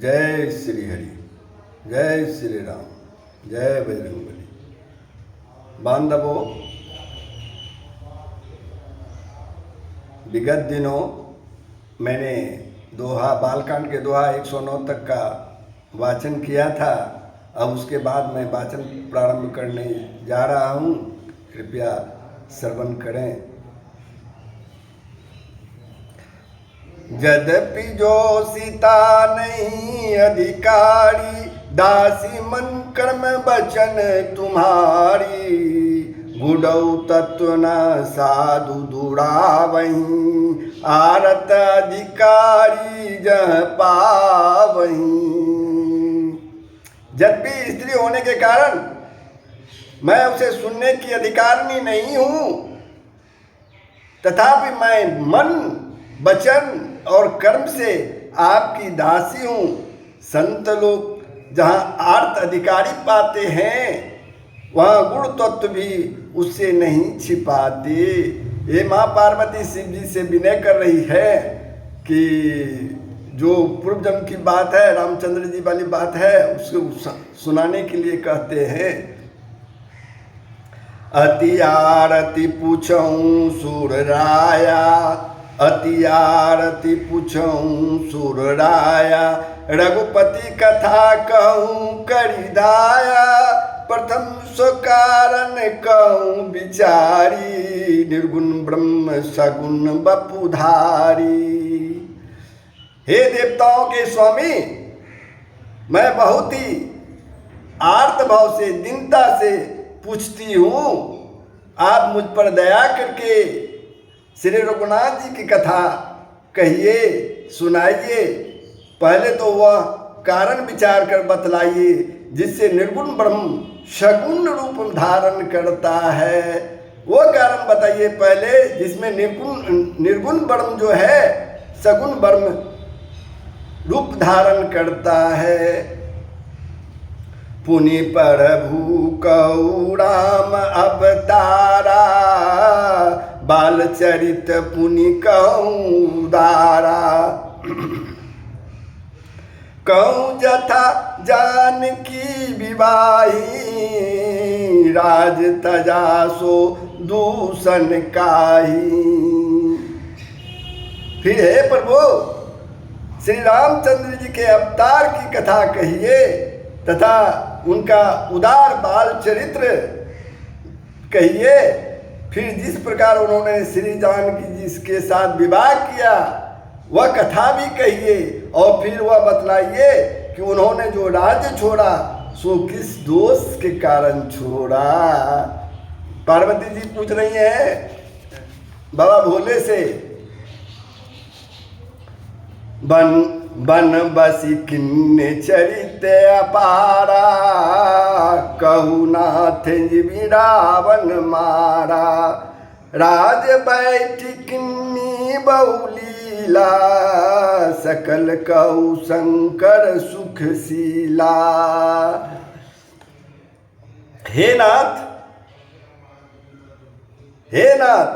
जय श्री हरि, जय श्री राम, जय बजरंगबली। बांधवों, विगत दिनों मैंने दोहा बालकांड के दोहा 109 तक का वाचन किया था। अब उसके बाद मैं वाचन प्रारंभ करने जा रहा हूँ, कृपया श्रवण करें। यद्यपि जो सीता नहीं अधिकारी, दासी मन कर्म बचन तुम्हारी। गुडौ तत्व न साधु दुड़ावहीं, आरत अधिकारी जह पावहीं। यद्यपि स्त्री होने के कारण मैं उसे सुनने की अधिकारिणी नहीं हूँ, तथापि मैं मन वचन और कर्म से आपकी दासी हूँ। संत लोग जहाँ आर्त अधिकारी पाते हैं, वहाँ गुण तत्व भी उससे नहीं छिपाते। ये माँ पार्वती शिव जी से विनय कर रही है कि जो पूर्व जन्म की बात है, रामचंद्र जी वाली बात है, उसको सुनाने के लिए कहते हैं। अति आरती पूछऊं सुर राया, अति आरती पूछऊं सुर राया। रघुपति कथा कहूँ करिधाया, प्रथम सो कारण कहूँ विचारी। निर्गुण ब्रह्म सगुण बपुधारी। हे देवताओं के स्वामी, मैं बहुत ही आर्त भाव से, दीनता से पूछती हूँ, आप मुझ पर दया करके श्री रघुनाथ जी की कथा कहिए, सुनाइए। पहले तो वह कारण विचार कर बतलाइए जिससे निर्गुण ब्रह्म सगुण रूप धारण करता है। वो कारण बताइए पहले जिसमें निर्गुण ब्रह्म जो है सगुण ब्रह्म रूप धारण करता है। पुनि प्रभु कहु राम अवतारा, बाल चरित पुनि कहूँ दारा। कहूँ जथा जानकी विवाही, राज तजा सो दूषण काहि। फिर हे प्रभु, श्री रामचंद्र जी के अवतार की कथा कहिए तथा उनका उदार बाल चरित्र कहिए। फिर जिस प्रकार उन्होंने श्री जानकी जी के साथ विवाह किया वह कथा भी कहिए, और फिर वह बतलाइए कि उन्होंने जो राज्य छोड़ा सो किस दोष के कारण छोड़ा। पार्वती जी पूछ रही हैं बाबा भोले से, बन बसी किन्ने चरित अपारा, कहु नाथ जी रावण मारा। राज बैठी किन्नी बहुलीला, सकल कहु शंकर सुखशीला। हे नाथ, हे नाथ,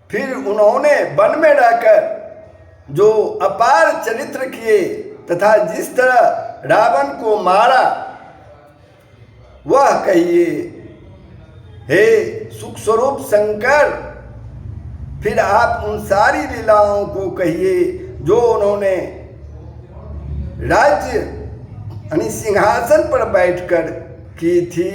फिर उन्होंने वन में रहकर जो अपार चरित्र किए तथा जिस तरह रावण को मारा वह कहिए। हे सुख स्वरूप शंकर, फिर आप उन सारी लीलाओं को कहिए जो उन्होंने राज्य यानी सिंहासन पर बैठकर की थी।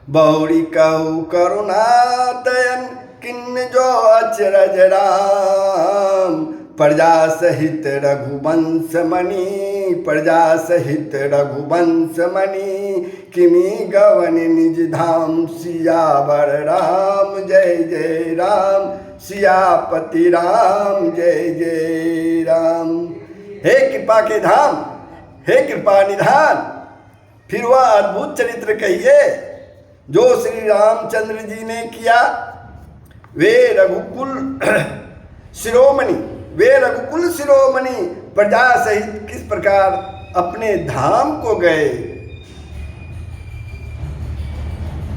बहुरी कहु करुणातयन किन्न जो अचरज राम। प्रजा सहित रघुवंश मणि, प्रजा सहित रघुवंश मणि। किमी गवन निज धाम सियावर राम, जय जय राम। सियापति राम, जय जय राम। हे कृपा के धाम, हे कृपा निधान। फिर वह अद्भुत चरित्र कहिए जो श्री रामचंद्र जी ने किया। वे रघुकुल शिरोमणि, वे रघुकुल शिरोमणि प्रजा सहित किस प्रकार अपने धाम को गए।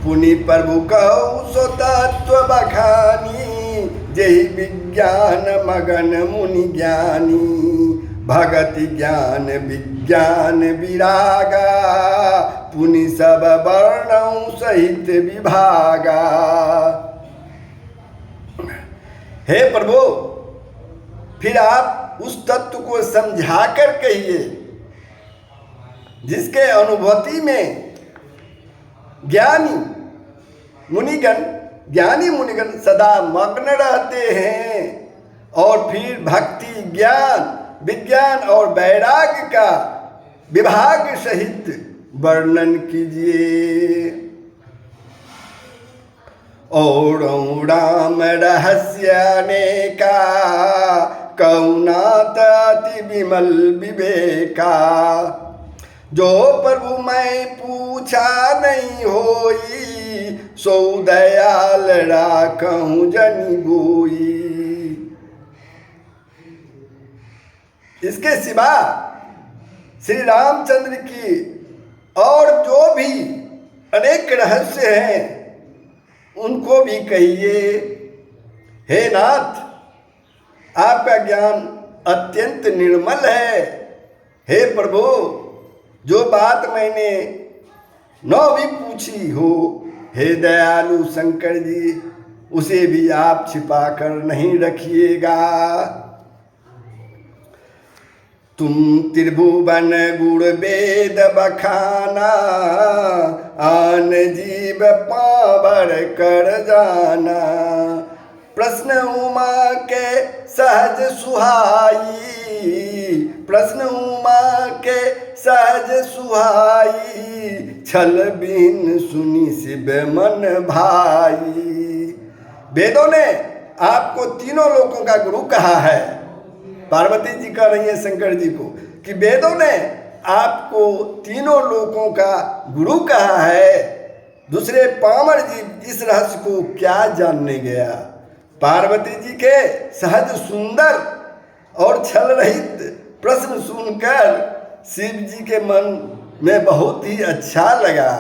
पुनि प्रभु कहु सो तत्व बखानी, जहि विज्ञान मगन मुनि ज्ञानी। भगति ज्ञान विज्ञान विरागा, पुनि सब वर्णों सहित विभागा। हे प्रभु, फिर आप उस तत्व को समझाकर कहिए जिसके अनुभूति में ज्ञानी मुनिगण सदा मग्न रहते हैं। और फिर भक्ति ज्ञान विज्ञान और वैराग्य का विभाग सहित वर्णन कीजिए। और राम रहस्य अनेका, कौनात अति विमल विवेका। जो प्रभु मैं पूछा नहीं होई, सो दयाल राखहूँ जनि गोई। इसके सिवा श्री रामचंद्र की और जो भी अनेक रहस्य हैं उनको भी कहिए। हे नाथ, आपका ज्ञान अत्यंत निर्मल है। हे प्रभु, जो बात मैंने न भी पूछी हो, हे दयालु शंकर जी, उसे भी आप छिपा कर नहीं रखिएगा। तुम त्रिभुवन गुण वेद बखाना, आन जीव पावर कर जाना। प्रश्न उमा के सहज सुहाई, प्रश्न उमा के सहज सुहाई। छल बिन सुनी शिव मन भाई। वेदों ने आपको तीनों लोकों का गुरु कहा है। पार्वती जी कह रही है शंकर जी को कि वेदों ने आपको तीनों लोकों का गुरु कहा है। दूसरे पामर जी इस रहस्य को क्या जानने गया। पार्वती जी के सहज सुंदर और छल रहित प्रश्न सुनकर शिव जी के मन में बहुत ही अच्छा लगा।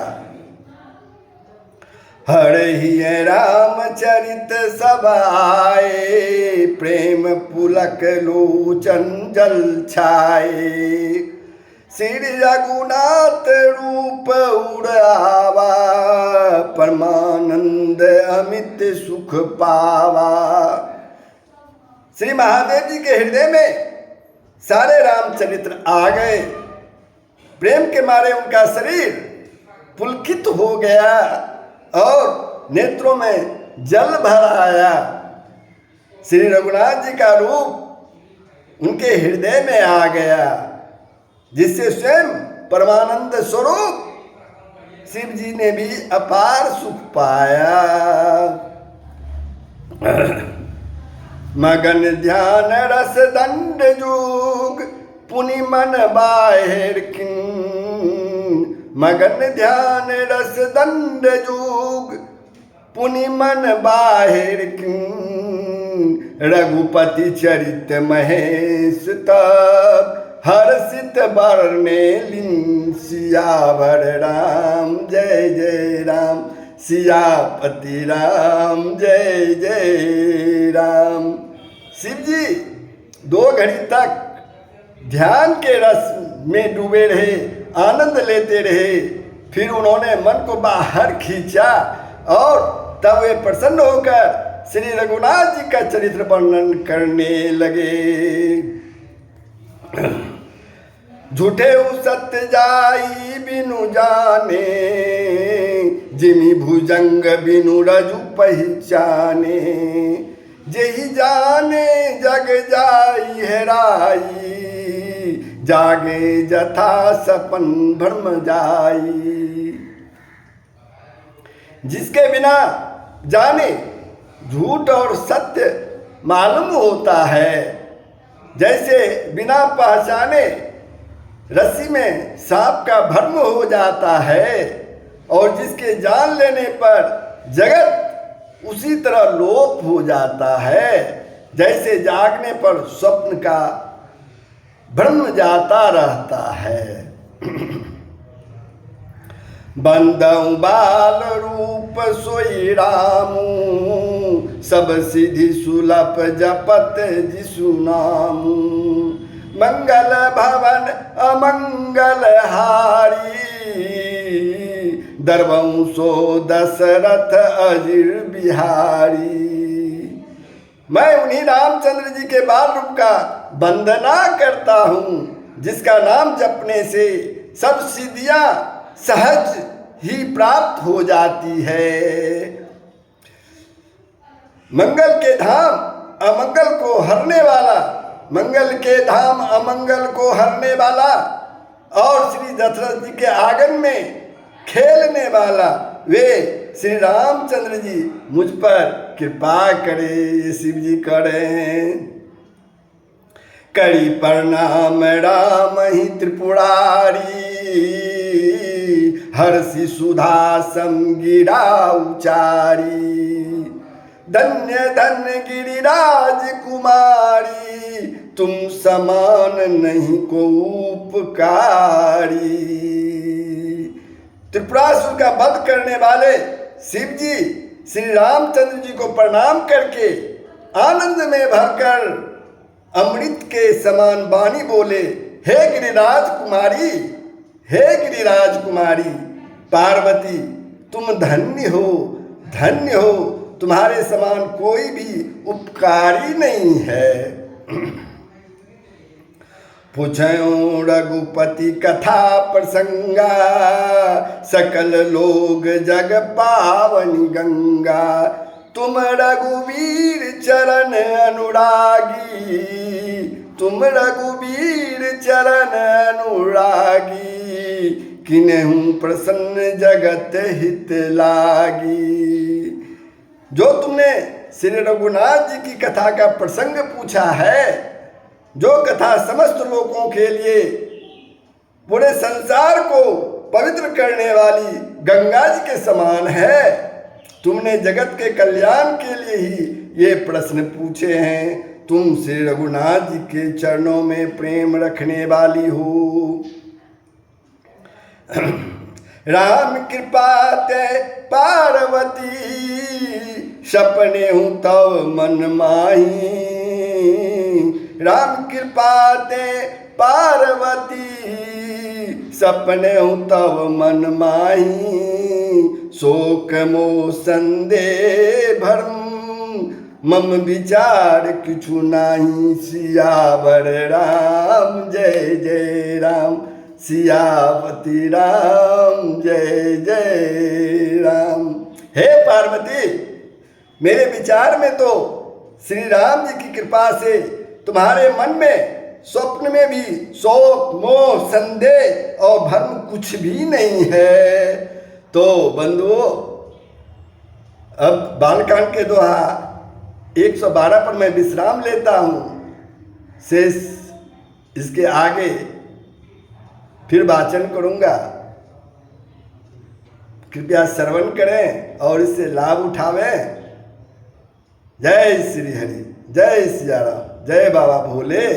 हरहि रामचरित सब आए, प्रेम पुलक लोचन जल छाए। श्री रघुनाथ रूप उड़ावा, परमानंद अमित सुख पावा। श्री महादेव जी के हृदय में सारे रामचरित्र आ गए। प्रेम के मारे उनका शरीर पुलकित हो गया और नेत्रों में जल भर आया। श्री रघुनाथ जी का रूप उनके हृदय में आ गया, जिससे स्वयं परमानंद स्वरूप शिव जी ने भी अपार सुख पाया। मगन ध्यान रस दंड जोग, पुनि मन बाहिर किन। मगन ध्यान रस दंड जोग, पुनि मन बाहिर किन। रघुपति चरित महेश तब, हर्षित बरने लिन। सियावर राम जय जय राम, सियापति राम जय जय राम। शिव जी 2 घड़ी तक ध्यान के रस में डूबे रहे, आनंद लेते रहे। फिर उन्होंने मन को बाहर खींचा और तब वे प्रसन्न होकर श्री रघुनाथ जी का चरित्र वर्णन करने लगे। झूठे सत्य जाई बिनु जाने, जिमि भुजंग बिनु रजु पहचाने। जेहि जाने जग जाई हेराई, जागे जथा सपन भ्रम जाई। जिसके बिना जाने झूठ और सत्य मालूम होता है, जैसे बिना पहचाने रस्सी में सांप का भ्रम हो जाता है। और जिसके जान लेने पर जगत उसी तरह लोप हो जाता है, जैसे जागने पर स्वप्न का भ्रम जाता रहता है। बंदऊ बाल रूप सोई रामू, सब सिद्धि सुलभ जपत जिसु नामू। मंगल भवन अमंगल हारी, दरवंशो दशरथ अजिर बिहारी। मैं उन्हीं रामचंद्र जी के बाल रूप का वंदना करता हूँ, जिसका नाम जपने से सब सिद्धियां सहज ही प्राप्त हो जाती है। मंगल के धाम अमंगल को हरने वाला, मंगल के धाम अमंगल को हरने वाला और श्री दशरथ जी के आंगन में खेलने वाला वे श्री रामचंद्र जी मुझ पर कृपा करे, शिव जी करें। करी प्रणाम राम ही त्रिपुरारी, हर्षि सुधा संगिरा उचारी। धन्य धन्य गिरिराज कुमारी, तुम समान नहीं को उपकारी। त्रिपुरासुर का वध करने वाले शिव जी श्री रामचंद्र जी को प्रणाम करके आनंद में भरकर अमृत के समान वाणी बोले, हे गिरिराज कुमारी, हे गिरिराज कुमारी पार्वती, तुम धन्य हो, धन्य हो, तुम्हारे समान कोई भी उपकारी नहीं है। पूछो रघुपति कथा प्रसंगा, सकल लोग जग पावनी गंगा। तुम रघुवीर चरण अनुरागी, तुम रघुवीर चरण अनुरागी। किन्हु प्रसन्न जगत हित लागी। जो तुमने श्री रघुनाथ जी की कथा का प्रसंग पूछा है, जो कथा समस्त लोगों के लिए पूरे संसार को पवित्र करने वाली गंगा जी के समान है, तुमने जगत के कल्याण के लिए ही ये प्रश्न पूछे हैं। तुम श्री रघुनाथ जी के चरणों में प्रेम रखने वाली हो। राम कृपा ते पार्वती, सपने हूँ तव मन माही। राम कृपा ते पार्वती, सपने हूँ तव मन माही। शोक मोह संदेह भरम, मम विचार किछु नाही। सियावर राम जय जय राम, सियावती राम जय जय राम। हे पार्वती, मेरे विचार में तो श्री राम जी की कृपा से तुम्हारे मन में स्वप्न में भी शोक मोह संदेह और भ्रम कुछ भी नहीं है। तो बंधुओं, अब बालकांड के दोहा 112 पर मैं विश्राम लेता हूँ। शेष इसके आगे फिर वाचन करूँगा। कृपया श्रवण करें और इससे लाभ उठावें। जय श्री हरि, जय सिया राम, जय बाबा भोले।